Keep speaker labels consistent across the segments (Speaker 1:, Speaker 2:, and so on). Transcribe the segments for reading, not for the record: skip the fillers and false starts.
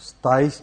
Speaker 1: 27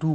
Speaker 1: 2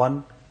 Speaker 1: 1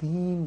Speaker 1: 3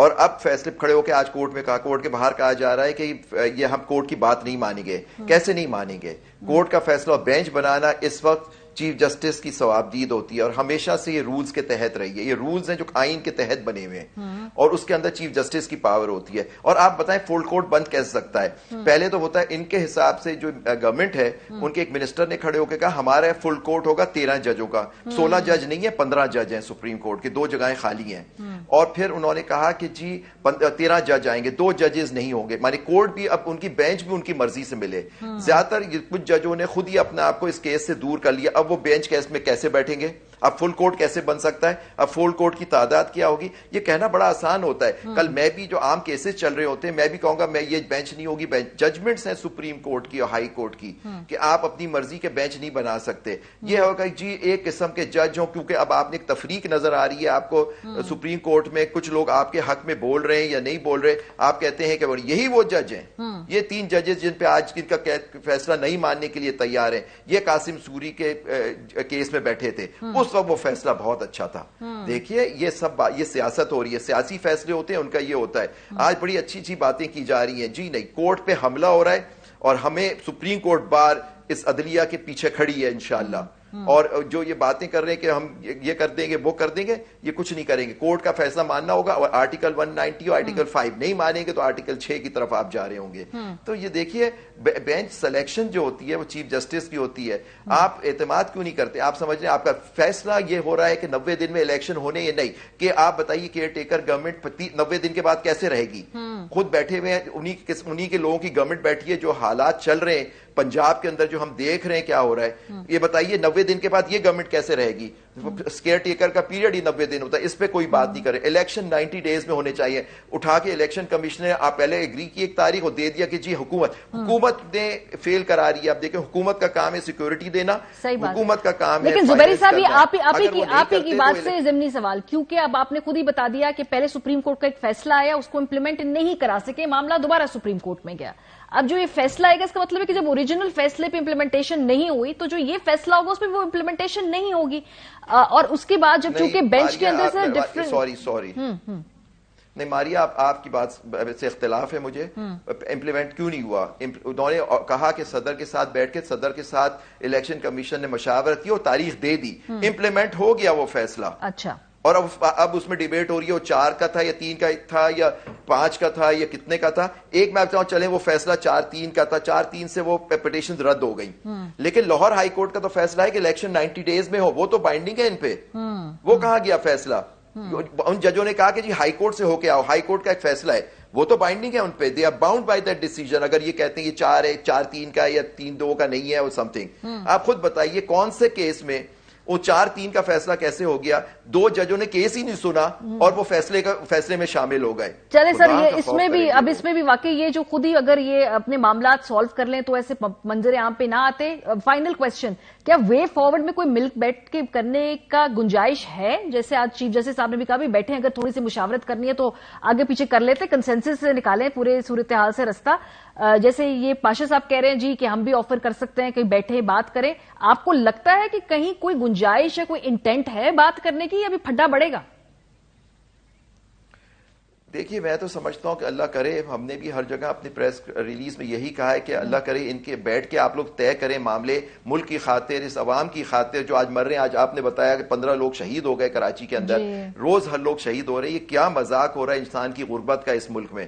Speaker 2: اور اب فیصلے کھڑے ہو کے آج کورٹ میں کہا، کورٹ کے باہر کہا جا رہا ہے کہ یہ ہم کورٹ کی بات نہیں مانیں گے. کیسے نہیں مانیں گے؟ کورٹ کا فیصلہ بینچ بنانا اس وقت چیف جسٹس کی ثوابدید ہوتی ہے، اور ہمیشہ سے یہ رولز کے تحت رہی ہے. یہ رولز ہیں جو آئین کے تحت بنے ہوئے ہیں، اور اس کے اندر چیف جسٹس کی پاور ہوتی ہے. اور آپ بتائیں فل کورٹ بند کیسے سکتا ہے؟ پہلے تو ہوتا ہے ان کے حساب سے جو گورنمنٹ ہے ان کے ایک منسٹر نے کھڑے ہو کے کہا ہمارا فل کورٹ ہوگا 13 ججوں کا. 16 جج نہیں ہے، 15 جج ہیں سپریم کورٹ کے، 2 جگہیں خالی ہیں. اور پھر انہوں نے کہا کہ جی 13 جج آئیں گے، 2 ججز نہیں ہوں گے. مانی کورٹ بھی اب ان کی بینچ بھی ان کی مرضی سے ملے. زیادہ تر کچھ ججوں نے خود ہی اپنے آپ کو اس کیس سے دور کر لیا. اب وہ بینچ کیس میں کیسے بیٹھیں گے؟ اب فل کورٹ کیسے بن سکتا ہے؟ اب فل کورٹ کی تعداد کیا ہوگی؟ یہ کہنا بڑا آسان ہوتا ہے. کل میں بھی جو عام کیسز چل رہے ہوتے ہیں میں بھی کہوں گا میں یہ بینچ نہیں ہوگی. ججمنٹس ہیں سپریم کورٹ کی اور ہائی کورٹ کی کہ آپ اپنی مرضی کے بینچ نہیں بنا سکتے. یہ ہوگا جی ایک قسم کے جج ہوں، کیونکہ اب آپ نے ایک تفریق نظر آ رہی ہے آپ کو سپریم کورٹ میں. کچھ لوگ آپ کے حق میں بول رہے ہیں یا نہیں بول رہے. آپ کہتے ہیں کہ یہی وہ جج ہیں، یہ 3 ججز جن پہ آج ان کا فیصلہ نہیں ماننے کے لیے تیار ہیں، یہ قاسم سوری کے کیس میں بیٹھے تھے. اس وقت وہ فیصلہ بہت اچھا تھا. دیکھیے یہ سب یہ سیاست ہو رہی ہے، سیاسی فیصلے ہوتے ہیں، ان کا یہ ہوتا ہے. آج بڑی اچھی اچھی باتیں کی جا رہی ہیں. جی نہیں، کورٹ پہ حملہ ہو رہا ہے اور ہمیں سپریم کورٹ بار اس عدلیہ کے پیچھے کھڑی ہے انشاءاللہ. اور جو یہ باتیں کر رہے ہیں کہ ہم یہ کر دیں گے وہ کر دیں گے، یہ کچھ نہیں کریں گے. کورٹ کا فیصلہ ماننا ہوگا، اور آرٹیکل 190 اور آرٹیکل 5 نہیں مانیں گے تو آرٹیکل 6 کی طرف آپ جا رہے ہوں گے. تو یہ دیکھیے بینچ سلیکشن جو ہوتی ہے وہ چیف جسٹس کی ہوتی ہے. آپ اعتماد کیوں نہیں کرتے؟ آپ سمجھ رہے ہیں آپ کا فیصلہ یہ ہو رہا ہے کہ 90 دن میں الیکشن ہونے یا نہیں. کہ آپ بتائیے کیئر ٹیکر گورنمنٹ 90 دن کے بعد کیسے رہے گی؟ خود بیٹھے ہوئے ہیں، انہی کے لوگوں کی گورنمنٹ بیٹھی ہے. جو حالات چل رہے ہیں پنجاب کے اندر جو ہم دیکھ رہے ہیں کیا ہو رہا ہے، یہ بتائیے 90 دن کے بعد یہ گورنمنٹ کیسے رہے گی؟ اسکیئر ٹیکر کا پیریڈ ہی 90 دن ہوتا ہے. اس پہ کوئی بات نہیں کرے. الیکشن 90 ڈیز میں ہونے چاہیے. اٹھا کے الیکشن کمیشن نے آپ پہلے ایگری کی ایک تاریخ اور دے دیا کہ جی حکومت نے فیل کرا رہی ہے. اب دیکھیں حکومت کا کام ہے سیکورٹی دینا، حکومت کا کام ہے.
Speaker 3: لیکن زبیری صاحب آپ ہی کی بات سے ضمنی سوال، کیونکہ اب آپ نے خود ہی بتا دیا کہ پہلے سپریم کورٹ کا ایک فیصلہ آیا، اس کو امپلیمنٹ نہیں کرا سکے، معاملہ دوبارہ سپریم کورٹ میں گیا. اب جو یہ فیصلہ آئے گا اس کا مطلب ہے کہ جب اوریجنل فیصلے پہ امپلیمنٹیشن نہیں ہوئی تو جو یہ فیصلہ ہوگا اس پہ وہ امپلیمنٹیشن نہیں ہوگی. اور اس کے بعد جب چونکہ بینچ کے اندر سے
Speaker 2: سوری نہیں ماریا، آپ کی بات سے اختلاف ہے مجھے. امپلیمنٹ کیوں نہیں ہوا؟ انہوں نے کہا کہ صدر کے ساتھ بیٹھ کے صدر کے ساتھ الیکشن کمیشن نے مشاورت کی اور تاریخ دے دی. امپلیمنٹ ہو گیا وہ فیصلہ.
Speaker 3: اچھا. اور
Speaker 2: اب اس میں ڈیبیٹ ہو رہی ہے وہ 4 کا تھا یا 3 کا تھا یا 5 کا تھا یا کتنے کا تھا. ایک میں بتاؤں چلیں وہ فیصلہ 4-3 کا تھا، 4-3 سے وہ پٹیشن رد ہو گئی. لیکن لاہور ہائی کورٹ کا تو فیصلہ ہے کہ الیکشن 90 ڈیز میں ہو، وہ تو بائنڈنگ ہے ان پہ. وہ کہاں گیا فیصلہ؟ ان ججوں نے کہا کہ جی ہائی کورٹ سے ہو کے آؤ، ہائی کورٹ کا ایک فیصلہ ہے، وہ تو بائنڈنگ ہے ان پہ. They are bound by that decision. اگر یہ کہتے ہیں یہ 4 ہے، 4-3 کا یا 3-2 کا نہیں ہے اور سم تھنگ. آپ خود بتائیے کون سے کیس میں وہ 4-3 کا فیصلہ کیسے ہو گیا؟ 2 ججوں نے کیس ہی نہیں سنا اور وہ فیصلے میں شامل ہو گئے.
Speaker 3: چلے سر، یہ اس میں بھی واقعی یہ جو خود ہی اگر یہ اپنے معاملات سالو کر لیں تو ایسے منظر عام پہ نہ آتے. فائنل کوسچن، کیا وے فارورڈ میں کوئی ملک بیٹھ کے کرنے کا گنجائش ہے؟ جیسے آج چیف جسٹس صاحب نے بھی کہا بھی بیٹھے اگر تھوڑی سی مشاورت کرنی ہے تو آگے پیچھے کر لیتے، کنسنسس سے نکالیں پورے صورتحال سے رستہ. جیسے یہ پاشا صاحب کہہ رہے ہیں جی کہ ہم بھی آفر کر سکتے ہیں کہ بیٹھے بات کریں. آپ کو لگتا ہے کہ کہیں کوئی گنجائش ہے، کوئی انٹینٹ ہے بات کرنے کی، یا ابھی پھڈا بڑھے گا؟
Speaker 2: دیکھیے میں تو سمجھتا ہوں کہ اللہ کرے، ہم نے بھی ہر جگہ اپنی پریس ریلیز میں یہی کہا ہے کہ اللہ کرے ان کے بیٹھ کے آپ لوگ طے کریں معاملے ملک کی خاطر، اس عوام کی خاطر جو آج مر رہے ہیں. آج آپ نے بتایا کہ 15 لوگ شہید ہو گئے کراچی کے اندر. روز ہر لوگ شہید ہو رہے ہیں. یہ کیا مذاق ہو رہا ہے انسان کی غربت کا اس ملک میں؟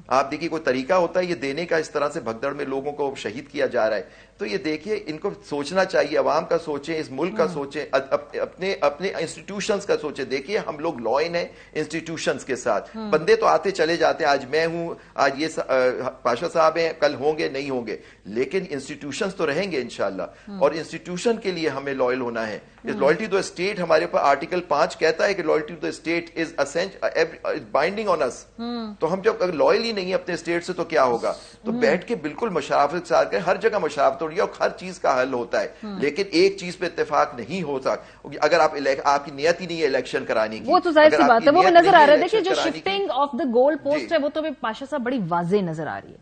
Speaker 2: آپ دیکھیے کوئی طریقہ ہوتا ہے یہ دینے کا؟ اس طرح سے بھگدڑ میں لوگوں کو شہید کیا جا رہا ہے. تو یہ دیکھیے ان کو سوچنا چاہیے، عوام کا سوچیں، اس ملک کا سوچیں، اپنے انسٹیٹیوشنز کا سوچیں. دیکھیے ہم لوگ لائن ہیں انسٹیٹیوشنز کے ساتھ. بندے تو آتے چلے جاتے ہیں، آج میں ہوں، آج یہ پاشا صاحب ہیں، کل ہوں گے نہیں ہوں گے، لیکن انسٹیٹیوشنز تو رہیں گے انشاءاللہ. اور انسٹیٹیوشن کے لیے ہمیں لائل ہونا ہے. لائلٹی ٹو اسٹیٹ ہمارے اوپر آرٹیکل 5 کہتا ہے کہ loyalty to state is binding on us. تو ہم جب لائل ہی نہیں ہے اپنے اسٹیٹ سے تو کیا ہوگا؟ تو بیٹھ کے بالکل مشاورت کے ساتھ کریں. ہر جگہ مشاورت ہو رہی ہے اور ہر چیز کا حل ہوتا ہے، لیکن ایک چیز پہ اتفاق نہیں ہوتا. اگر آپ کی نیت ہی نہیں ہے الیکشن کرانے کی،
Speaker 3: وہ تو ظاہر سی بات ہے، وہ نظر آ رہا ہے. دیکھیے جو shifting of the goal post ہے وہ تو پاشا صاحب بڑی واضح نظر آ رہی ہے.